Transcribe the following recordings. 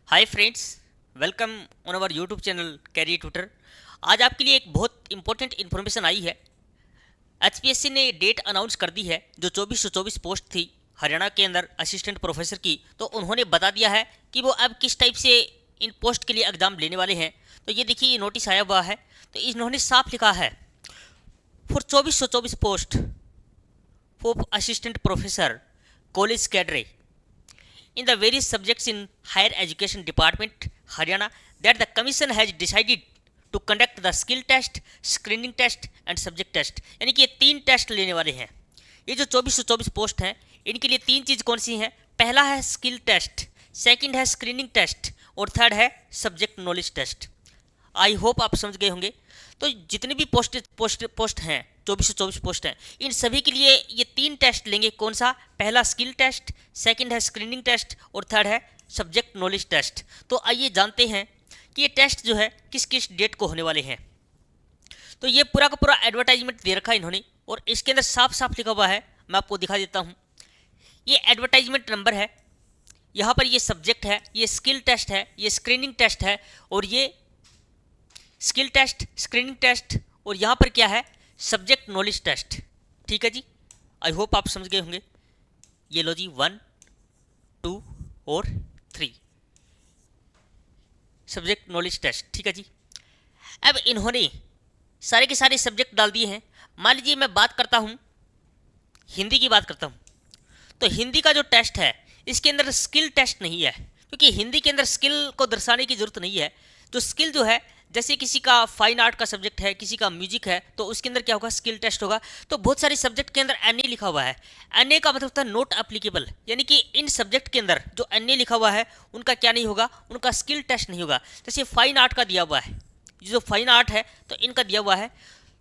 Hi friends, welcome on our YouTube channel career tutor. आज आपके लिए एक बहुत इंपॉर्टेंट इन्फॉर्मेशन आई है। एचपीएससी ने डेट अनाउंस कर दी है। जो 2424 पोस्ट थी हरियाणा के अंदर असिस्टेंट प्रोफेसर की, तो उन्होंने बता दिया है कि वो अब किस टाइप से इन पोस्ट के लिए एग्ज़ाम लेने वाले हैं। तो ये देखिए, ये नोटिस आया हुआ है। तो इन्होंने साफ लिखा है, for 2424 post for assistant professor college cadre in the various subjects in higher education department Haryana, that the commission has decided to conduct the skill test, screening test and subject test। यानी कि ये 3 test लेने वाले हैं। ये जो 2424 post हैं, इनके लिए 3 चीज़ कौन सी हैं? पहला है स्किल टेस्ट, सेकंड है स्क्रीनिंग टेस्ट और थर्ड है subject knowledge test. I hope आप समझ गए होंगे। तो जितने भी पोस्ट हैं, 2424 पोस्ट हैं, इन सभी के लिए ये 3 टेस्ट लेंगे। कौन सा? पहला स्किल टेस्ट, सेकंड है स्क्रीनिंग टेस्ट और थर्ड है सब्जेक्ट नॉलेज टेस्ट। तो आइए जानते हैं कि ये टेस्ट जो है किस किस डेट को होने वाले हैं। तो ये पूरा का पूरा एडवर्टाइजमेंट दे रखा है इन्होंने, और इसके अंदर साफ साफ लिखा हुआ है। मैं आपको दिखा देता हूँ। ये एडवर्टाइजमेंट नंबर है, यहाँ पर ये सब्जेक्ट है, ये स्किल टेस्ट है, ये स्क्रीनिंग टेस्ट है और ये स्किल टेस्ट, स्क्रीनिंग टेस्ट और यहाँ पर क्या है? Subject knowledge test. ठीक है जी, आई होप आप समझ गए होंगे। ये लो जी, 1, 2 और 3 सब्जेक्ट नॉलेज टेस्ट। ठीक है जी। अब इन्होंने सारे के सारे सब्जेक्ट डाल दिए हैं। मान लीजिए मैं बात करता हूँ, हिंदी की बात करता हूँ, तो हिंदी का जो टेस्ट है इसके अंदर स्किल टेस्ट नहीं है, क्योंकि हिंदी के अंदर स्किल को दर्शाने की जरूरत नहीं है। जो स्किल जो है, जैसे किसी का फाइन आर्ट का सब्जेक्ट है, किसी का म्यूजिक है, तो उसके अंदर क्या होगा? स्किल टेस्ट होगा। तो बहुत सारे सब्जेक्ट के अंदर एनए लिखा हुआ है। एनए का मतलब होता है नॉट एप्लीकेबल, यानी कि इन सब्जेक्ट के अंदर जो एनए लिखा हुआ है उनका क्या नहीं होगा? उनका स्किल टेस्ट नहीं होगा। जैसे फाइन आर्ट का दिया हुआ है, जो फाइन आर्ट है तो इनका दिया हुआ है।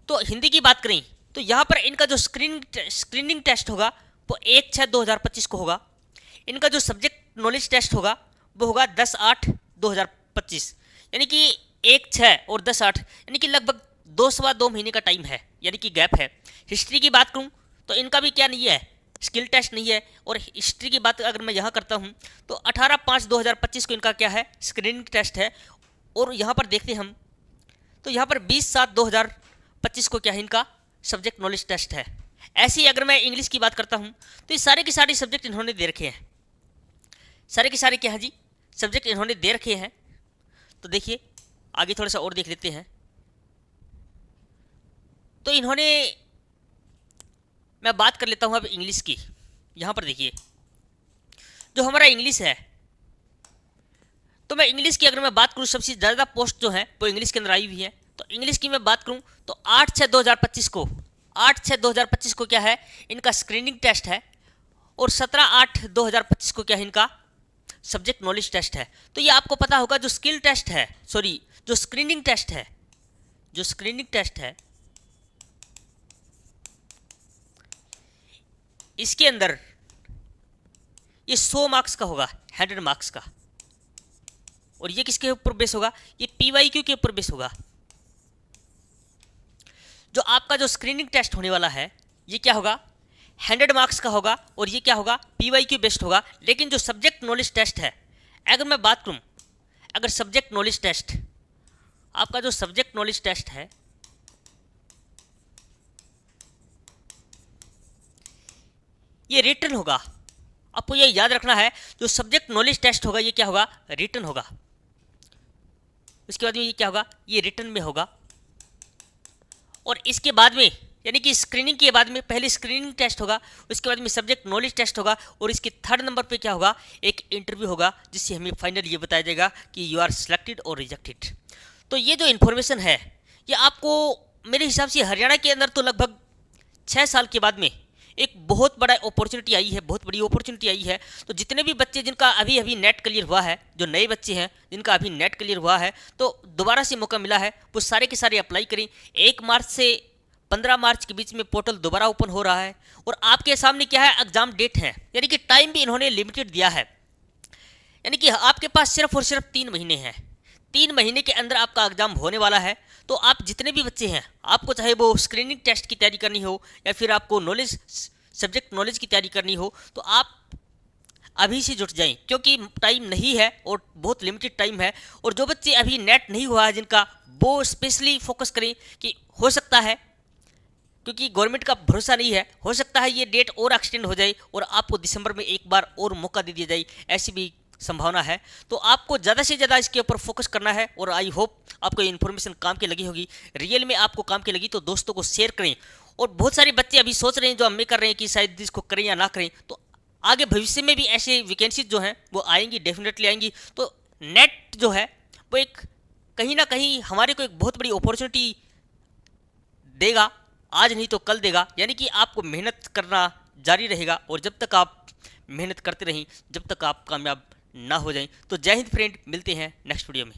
तो हिंदी की बात करें तो यहाँ पर इनका जो स्क्रीनिंग टेस्ट होगा वो 1/6/2025 को होगा। इनका जो सब्जेक्ट नॉलेज टेस्ट होगा वो होगा 10/8/2025, यानी कि 1/6 और 10/8, यानी कि लगभग 2 सवा 2 महीने का टाइम है, यानी कि गैप है। हिस्ट्री की बात करूं तो इनका भी क्या नहीं है? स्किल टेस्ट नहीं है। और हिस्ट्री की बात अगर मैं यहाँ करता हूँ तो 18/5/2025 को इनका क्या है? स्क्रीनिंग टेस्ट है। और यहाँ पर देखते हम तो यहाँ पर 20/7/2025 को क्या है? इनका सब्जेक्ट नॉलेज टेस्ट है। ऐसे ही अगर मैं इंग्लिश की बात करता हूँ तो ये सारे के सारे सब्जेक्ट इन्होंने दे रखे हैं। सारे के सारे क्या है जी? सब्जेक्ट इन्होंने दे रखे हैं। तो देखिए, आगे थोड़ा सा और देख लेते हैं। तो इन्होंने, मैं बात कर लेता हूँ अब इंग्लिश की। यहाँ पर देखिए, जो हमारा इंग्लिश है, तो मैं इंग्लिश की अगर मैं बात करूँ, सबसे ज़्यादा पोस्ट जो है वो इंग्लिश के अंदर आई हुई है। तो इंग्लिश की मैं बात करूँ तो 8/6/2025 को क्या है? इनका स्क्रीनिंग टेस्ट है। और 17/8/2025 को क्या है? इनका सब्जेक्ट नॉलेज टेस्ट है। तो ये आपको पता होगा, जो स्किल टेस्ट है, सॉरी, जो स्क्रीनिंग टेस्ट है, जो स्क्रीनिंग टेस्ट है, इसके अंदर ये 100 मार्क्स का होगा, 100 मार्क्स का। और ये किसके ऊपर बेस होगा? ये पीवाईक्यू के ऊपर बेस होगा। जो आपका जो स्क्रीनिंग टेस्ट होने वाला है ये क्या होगा? 100 मार्क्स का होगा और ये क्या होगा? पीवाईक्यू बेस्ड होगा। लेकिन जो सब्जेक्ट नॉलेज टेस्ट है, अगर मैं बात करूं, अगर सब्जेक्ट नॉलेज टेस्ट, आपका जो सब्जेक्ट नॉलेज टेस्ट है, ये रिटन होगा। आपको ये याद रखना है, जो सब्जेक्ट नॉलेज टेस्ट होगा ये क्या होगा? रिटन होगा। उसके बाद में ये क्या होगा? ये रिटन में होगा। और इसके बाद में, यानी कि स्क्रीनिंग के बाद में पहले स्क्रीनिंग टेस्ट होगा, उसके बाद में सब्जेक्ट नॉलेज टेस्ट होगा, और इसके थर्ड नंबर पे क्या होगा? एक इंटरव्यू होगा, जिससे हमें फाइनल ये बताया जाएगा कि यू आर सिलेक्टेड और रिजेक्टेड। तो ये जो इन्फॉर्मेशन है, ये आपको मेरे हिसाब से हरियाणा के अंदर तो लगभग 6 साल के बाद में एक बहुत बड़ा अपॉर्चुनिटी आई है, बहुत बड़ी अपॉर्चुनिटी आई है। तो जितने भी बच्चे जिनका अभी अभी नेट क्लियर हुआ है, जो नए बच्चे हैं जिनका अभी नेट क्लियर हुआ है, तो दोबारा से मौका मिला है, वो सारे के सारे अप्लाई करें। 1 मार्च से 15 मार्च के बीच में पोर्टल दोबारा ओपन हो रहा है। और आपके सामने क्या है? एग्जाम डेट है, यानी कि टाइम भी इन्होंने लिमिटेड दिया है। यानी कि आपके पास सिर्फ और सिर्फ 3 महीने हैं। 3 महीने के अंदर आपका एग्जाम होने वाला है। तो आप जितने भी बच्चे हैं, आपको चाहे वो स्क्रीनिंग टेस्ट की तैयारी करनी हो या फिर आपको नॉलेज, सब्जेक्ट नॉलेज की तैयारी करनी हो, तो आप अभी से जुट जाएं, क्योंकि टाइम नहीं है और बहुत लिमिटेड टाइम है। और जो बच्चे अभी नेट नहीं हुआ है जिनका, वो स्पेशली फोकस करें कि हो सकता है, क्योंकि गवर्नमेंट का भरोसा नहीं है, हो सकता है ये डेट और एक्सटेंड हो जाए और आपको दिसंबर में एक बार और मौका दे दिया जाए, ऐसी भी संभावना है। तो आपको ज़्यादा से ज़्यादा इसके ऊपर फोकस करना है और आई होप आपको ये इन्फॉर्मेशन काम की लगी होगी। रियल में आपको काम की लगी तो दोस्तों को शेयर करें। और बहुत सारे बच्चे अभी सोच रहे हैं, जो हम कर रहे हैं, कि शायद इसको करें या ना करें, तो आगे भविष्य में भी ऐसे वैकेंसीज जो हैं वो आएंगी, डेफिनेटली आएंगी। तो नेट जो है वो एक कहीं ना कहीं हमारे को एक बहुत बड़ी अपॉर्चुनिटी देगा, आज नहीं तो कल देगा। यानी कि आपको मेहनत करना जारी रहेगा, और जब तक आप मेहनत करते रहें, जब तक आप कामयाब ना हो जाएं। तो जय हिंद फ्रेंड, मिलते हैं नेक्स्ट वीडियो में।